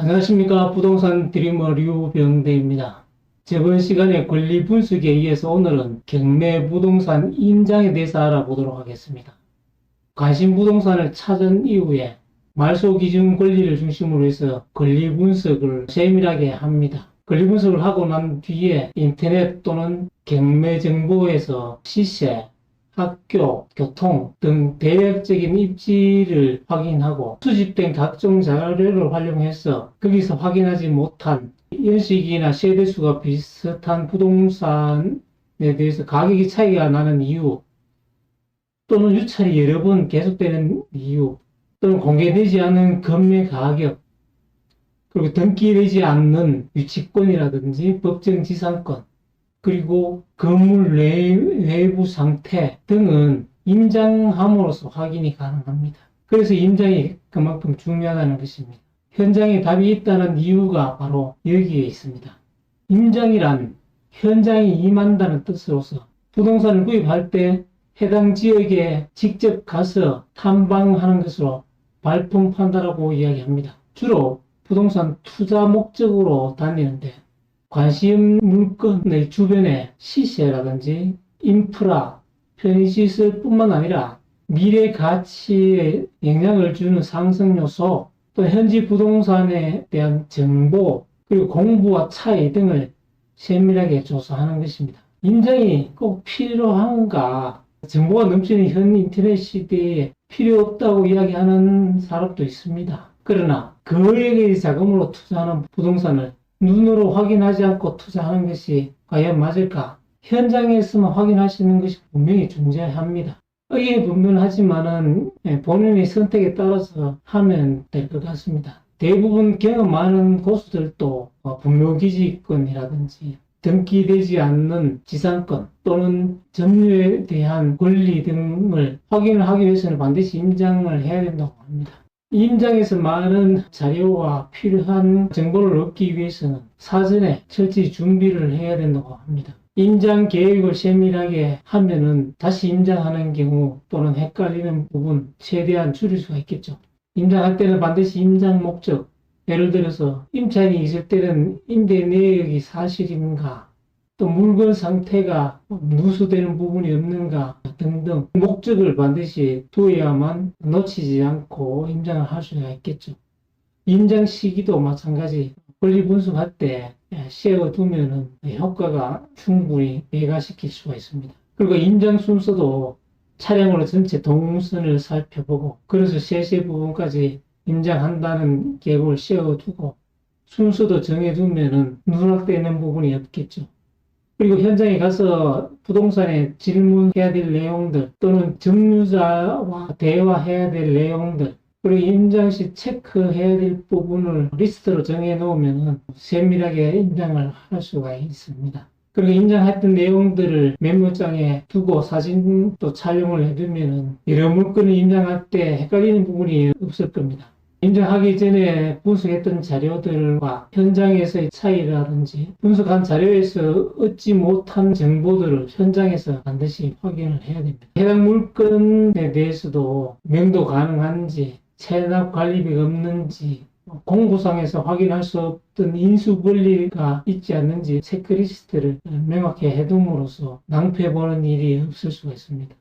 안녕하십니까. 부동산 드리머 류병대입니다. 저번 시간에 권리 분석에 의해서 오늘은 경매 부동산 임장에 대해서 알아보도록 하겠습니다. 관심 부동산을 찾은 이후에 말소 기준 권리를 중심으로 해서 권리 분석을 세밀하게 합니다. 권리 분석을 하고 난 뒤에 인터넷 또는 경매 정보에서 시세, 학교, 교통 등 대략적인 입지를 확인하고 수집된 각종 자료를 활용해서 거기서 확인하지 못한 연식이나 세대수가 비슷한 부동산에 대해서 가격이 차이가 나는 이유, 또는 유찰이 여러 번 계속되는 이유, 또는 공개되지 않은 건매 가격, 그리고 등기되지 않는 유치권이라든지 법정지상권, 그리고 건물 외부 상태 등은 임장함으로써 확인이 가능합니다. 그래서 임장이 그만큼 중요하다는 것입니다. 현장에 답이 있다는 이유가 바로 여기에 있습니다. 임장이란 현장에 임한다는 뜻으로서 부동산을 구입할 때 해당 지역에 직접 가서 탐방하는 것으로 발품 판다라고 이야기합니다. 주로 부동산 투자 목적으로 다니는데 관심 물건의 주변에 시세라든지 인프라, 편의시설뿐만 아니라 미래 가치에 영향을 주는 상승 요소, 또 현지 부동산에 대한 정보, 그리고 공부와 차이 등을 세밀하게 조사하는 것입니다. 임장이 꼭 필요한가? 정보가 넘치는 현 인터넷 시대에 필요 없다고 이야기하는 사람도 있습니다. 그러나 거액의 자금으로 투자하는 부동산을 눈으로 확인하지 않고 투자하는 것이 과연 맞을까? 현장에서만 확인할 수 있는 것이 분명히 존재합니다. 의의분분하지만은 본인의 선택에 따라서 하면 될 것 같습니다. 대부분 경험 많은 고수들도 분묘기지권이라든지 등기되지 않는 지상권 또는 점유에 대한 권리 등을 확인을 하기 위해서는 반드시 임장을 해야 된다고 합니다. 임장에서 많은 자료와 필요한 정보를 얻기 위해서는 사전에 철저히 준비를 해야 된다고 합니다. 임장 계획을 세밀하게 하면은 다시 임장하는 경우 또는 헷갈리는 부분 최대한 줄일 수가 있겠죠. 임장할 때는 반드시 임장 목적, 예를 들어서 임차인이 있을 때는 임대 내역이 사실인가, 또 물건 상태가 누수되는 부분이 없는가 등등 목적을 반드시 두어야만 놓치지 않고 임장을 할 수가 있겠죠. 임장 시기도 마찬가지 권리 분석할 때 세워두면은 효과가 충분히 배가시킬 수가 있습니다. 그리고 임장 순서도 차량으로 전체 동선을 살펴보고 그래서 세세 부분까지 임장한다는 계획을 세워두고 순서도 정해두면은 누락되는 부분이 없겠죠. 그리고 현장에 가서 부동산에 질문해야 될 내용들 또는 점유자와 대화해야 될 내용들 그리고 임장 시 체크해야 될 부분을 리스트로 정해 놓으면 세밀하게 임장을 할 수가 있습니다. 그리고 임장했던 내용들을 메모장에 두고 사진도 촬영을 해두면 여러 물건을 임장할 때 헷갈리는 부분이 없을 겁니다. 임장하기 전에 분석했던 자료들과 현장에서의 차이라든지 분석한 자료에서 얻지 못한 정보들을 현장에서 반드시 확인을 해야 됩니다. 해당 물건에 대해서도 명도 가능한지, 체납 관리비가 없는지, 공구상에서 확인할 수 없던 인수 권리가 있지 않는지 체크리스트를 명확히 해둠으로써 낭패보는 일이 없을 수가 있습니다.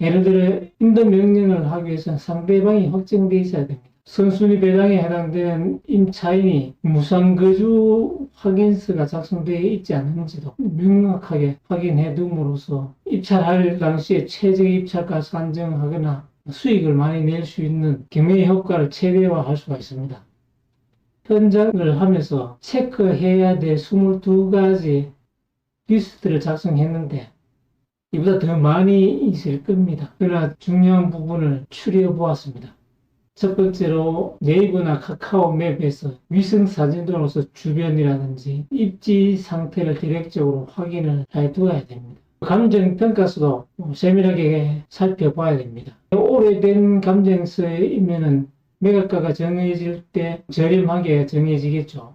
예를 들어 임도 명령을 하기 위해서는 상대방이 확정되어 있어야 됩니다. 선순위 배당에 해당되는 임차인이 무상거주 확인서가 작성되어 있지 않은지도 명확하게 확인해 둠으로써 입찰할 당시에 최적 입찰가 산정하거나 수익을 많이 낼 수 있는 경매 효과를 최대화할 수가 있습니다. 현장을 하면서 체크해야 될 22가지 리스트를 작성했는데 이보다 더 많이 있을 겁니다. 그러나 중요한 부분을 추려보았습니다. 첫 번째로 네이버나 카카오 맵에서 위성 사진으로서 주변이라든지 입지 상태를 디렉적으로 확인을 해 두어야 됩니다. 감정평가서도 세밀하게 살펴봐야 됩니다. 오래된 감정서이면은 매각가가 정해질 때 저렴하게 정해지겠죠.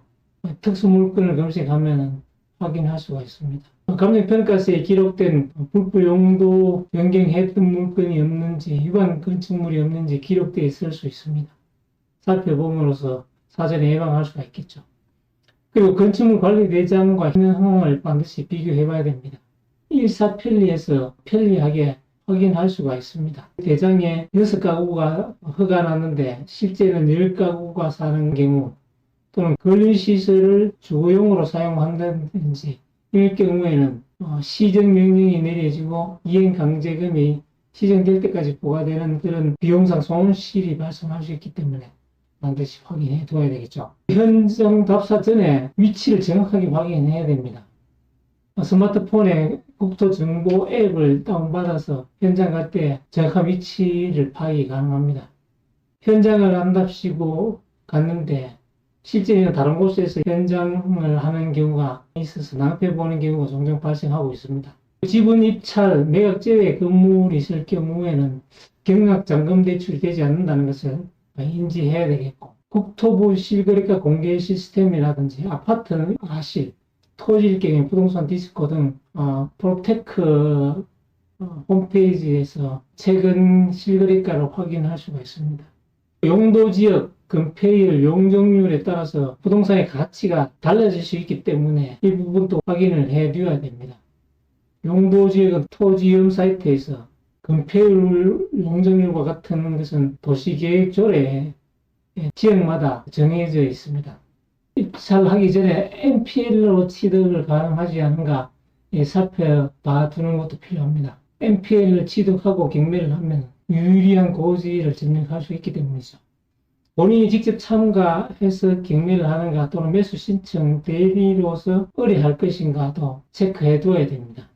특수 물건을 검색하면 확인할 수가 있습니다. 감정평가서에 기록된 불법 용도 변경했던 물건이 없는지, 위반 건축물이 없는지 기록되어 있을 수 있습니다. 살펴봄으로써 사전에 예방할 수가 있겠죠. 그리고 건축물 관리대장과 현황을 반드시 비교해 봐야 됩니다. 일사편리해서 편리하게 확인할 수가 있습니다. 대장에 6가구가 허가 났는데 실제는 10가구가 사는 경우, 또는 근린시설을 주거용으로 사용한다든지 이럴 경우에는 시정명령이 내려지고 이행강제금이 시정될 때까지 부과되는 그런 비용상 손실이 발생할 수 있기 때문에 반드시 확인해 둬야 되겠죠. 현장 답사 전에 위치를 정확하게 확인해야 됩니다. 스마트폰에 국토정보 앱을 다운받아서 현장 갈 때 정확한 위치를 파악이 가능합니다. 현장을 안답시고 갔는데 실제는 다른 곳에서 현장을 하는 경우가 있어서 낭패 보는 경우가 종종 발생하고 있습니다. 지분 입찰, 매각 제외 건물이 있을 경우에는 경락 잔금 대출이 되지 않는다는 것을 인지해야 되겠고, 국토부 실거래가 공개 시스템이라든지 아파트 아실, 토지일 경우 부동산 디스코 등 프로테크 홈페이지에서 최근 실거래가를 확인할 수가 있습니다. 용도지역, 건폐율, 용적률에 따라서 부동산의 가치가 달라질 수 있기 때문에 이 부분도 확인을 해둬야 됩니다. 용도지역은 토지염 사이트에서 건폐율, 용적률과 같은 것은 도시계획조례에 지역마다 정해져 있습니다. 입찰하기 전에 NPL로 취득을 가능하지 않은가 살펴봐두는 것도 필요합니다. NPL을 취득하고 경매를 하면 유리한 고지를 증명할 수 있기 때문이죠. 본인이 직접 참가해서 경매를 하는가 또는 매수 신청 대리로서 의뢰할 것인가도 체크해 두어야 됩니다.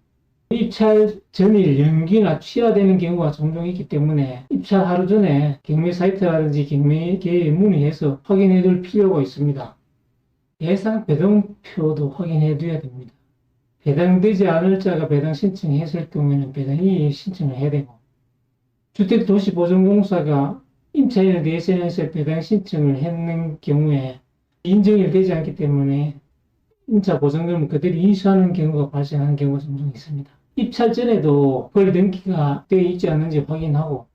입찰 전일 연기나 취하되는 경우가 종종 있기 때문에 입찰 하루 전에 경매 사이트라든지 경매계에 문의해서 확인해 둘 필요가 있습니다. 예상 배당표도 확인해 둬야 됩니다. 배당되지 않을 자가 배당 신청했을 경우에는 배당이 신청을 해야 되고, 주택도시보전공사가 임차인에 대해서 배당 신청을 했는 경우에 인정이 되지 않기 때문에 임차 보증금을 그대로 인수하는 경우가 발생하는 경우가 종종 있습니다. 입찰 전에도 권리 등기가 되어 있지 않는지 확인하고,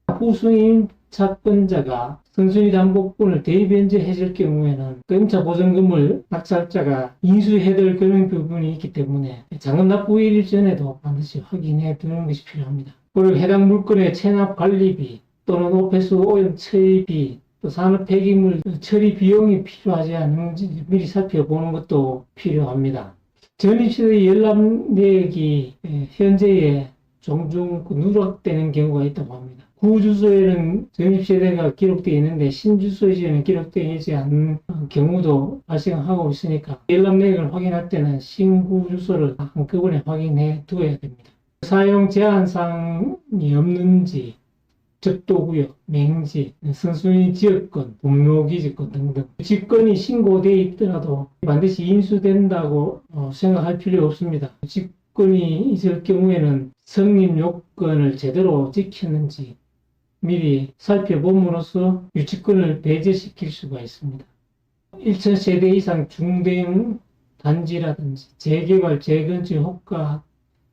후승인 채권자가 선순위 담보권을 대변제해 줄 경우에는 그 임차 보증금을 낙찰자가 인수해둘 그런 부분이 있기 때문에 잔금 납부일 전에도 반드시 확인해 두는 것이 필요합니다. 그리고 해당 물건의 체납 관리비 또는 오폐수 오염 처리비, 또 산업 폐기물 처리 비용이 필요하지 않은지 미리 살펴보는 것도 필요합니다. 전입시대 열납 내역이 현재에 종종 누락되는 경우가 있다고 합니다. 구주소에는 전입세대가 기록되어 있는데 신주소에는 기록되어 있지 않는 경우도 발생하고 있으니까 열납 내역을 확인할 때는 신구주소를 한꺼번에 확인해 두어야 됩니다. 사용 제한사항이 없는지, 적도구역, 맹지, 선순위 지역권, 분묘기지권 등등 직권이 신고되어 있더라도 반드시 인수된다고 생각할 필요 없습니다. 직권이 있을 경우에는 성립 요건을 제대로 지켰는지 미리 살펴봄으로써 유치권을 배제시킬 수가 있습니다. 1000세대 이상 중대형 단지라든지 재개발, 재건축 효과,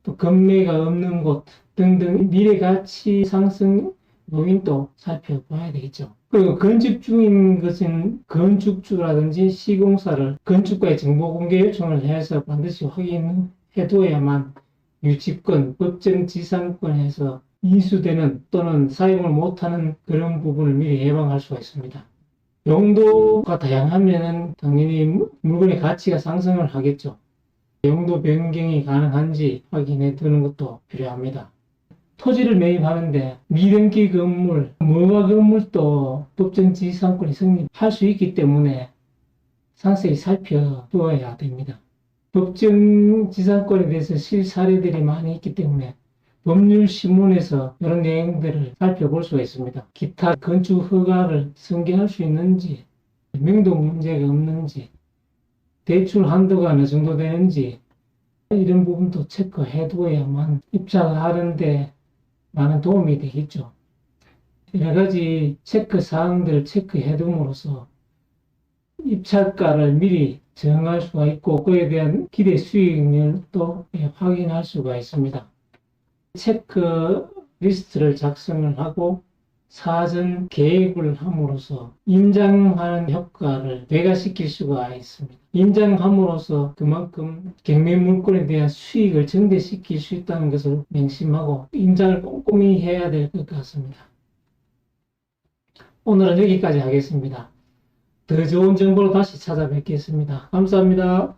또 건매가 없는 곳 등등 미래 가치 상승 요인도 살펴봐야 되겠죠. 그리고 건축 중인 것은 건축주라든지 시공사를 건축가의 정보 공개 요청을 해서 반드시 확인해 둬야만 유치권, 법정지상권에서 인수되는 또는 사용을 못하는 그런 부분을 미리 예방할 수가 있습니다. 용도가 다양하면 당연히 물건의 가치가 상승을 하겠죠. 용도 변경이 가능한지 확인해 두는 것도 필요합니다. 토지를 매입하는데 미등기 건물, 무허가 건물도 법정지상권이 성립할 수 있기 때문에 상세히 살펴두어야 됩니다. 법정지상권에 대해서 실사례들이 많이 있기 때문에 법률신문에서 이런 내용들을 살펴볼 수가 있습니다. 기타 건축 허가를 승계할 수 있는지, 명동 문제가 없는지, 대출 한도가 어느 정도 되는지 이런 부분도 체크해 두어야만 입찰하는데 많은 도움이 되겠죠. 여러 가지 체크 사항들을 체크해 둠으로써 입찰가를 미리 정할 수가 있고 그에 대한 기대 수익률도 확인할 수가 있습니다. 체크리스트를 작성을 하고 사전 계획을 함으로써 임장하는 효과를 배가시킬 수가 있습니다. 임장함으로써 그만큼 경매물건에 대한 수익을 증대시킬 수 있다는 것을 명심하고 임장을 꼼꼼히 해야 될 것 같습니다. 오늘은 여기까지 하겠습니다. 더 좋은 정보로 다시 찾아뵙겠습니다. 감사합니다.